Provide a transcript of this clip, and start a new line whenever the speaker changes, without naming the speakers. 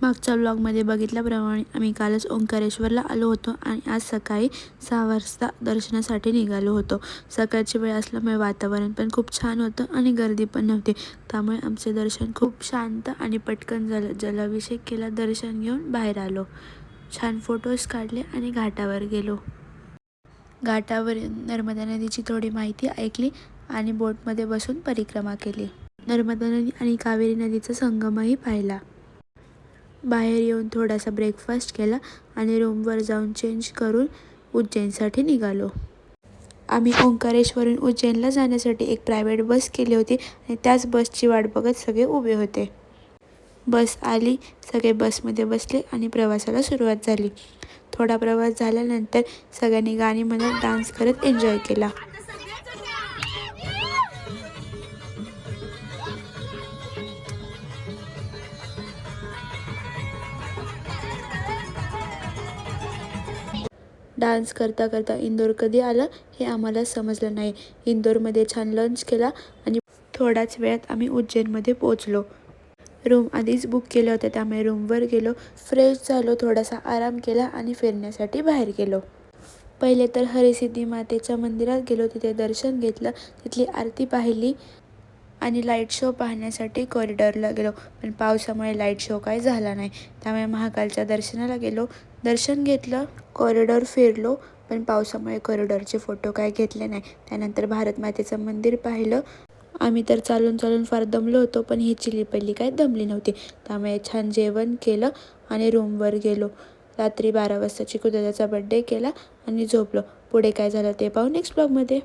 मागच्या ब्लॉगमध्ये बघितल्याप्रमाणे आम्ही कालच ओंकारेश्वरला आलो होतो आणि आज सकाळी 6 वाजता दर्शनासाठी निघालो होतो। सकाळची वेळ असल्यामुळे वातावरण पण खूप छान होतं आणि गर्दी पण नव्हती, त्यामुळे आमचे दर्शन खूप शांत आणि पटकन झालं। जलाभिषेक केला, दर्शन घेऊन बाहेर आलो, छान फोटोज काढले आणि घाटावर गेलो। घाटावर नर्मदा नदीची थोडी माहिती ऐकली आणि बोटमध्ये बसून परिक्रमा केली। नर्मदा नदी आणि कावेरी नदीचा संगमही पाहिला। बाहेर येऊन थोडासा ब्रेकफास्ट केला आणि रूमवर जाऊन चेंज करून उज्जैनसाठी निघालो। आम्ही ओंकारेश्वरून उज्जैनला जाण्यासाठी एक प्रायव्हेट बस केली होती आणि त्याच बसची वाट बघत सगळे उभे होते। बस आली, सगळे बसमध्ये बसले आणि प्रवासाला सुरुवात झाली। थोडा प्रवास झाल्यानंतर सगळ्यांनी गाणी म्हणत डान्स करत एन्जॉय केला। डान्स करता करता इंदोर कधी आलं हे आम्हाला समजलं नाही। इंदोरमध्ये छान लंच केला आणि थोड्याच वेळात आम्ही उज्जैनमध्ये पोहोचलो। रूम आधीच बुक केलं होतं, त्यामुळे रूमवर गेलो, फ्रेश झालो, थोडासा आराम केला आणि फिरण्यासाठी बाहेर गेलो। पहिले तर हरसिद्धी मातेच्या मंदिरात गेलो, तिथे दर्शन घेतलं, तिथली आरती पाहिली आणि लाईट शो पाहण्यासाठी कॉरिडॉरला गेलो, पण पावसामुळे लाईट शो काही झाला नाही, त्यामुळे महाकालच्या दर्शनाला गेलो, दर्शन घेतलं, कॉरिडॉर फिरलो, पण पावसामुळे कॉरिडॉरचे फोटो काही घेतले नाही। त्यानंतर भारत मातेचं मंदिर पाहिलं। आम्ही तर चालून चालून फार दमलो होतो, पण ही चिलीपल्ली काही दमली नव्हती, त्यामुळे छान जेवण केलं आणि रूमवर गेलो। रात्री 12 वाजता चिकूदादाचा बर्थडे केला आणि झोपलो। पुढे काय झालं ते पाहू नेक्स्ट ब्लॉगमध्ये।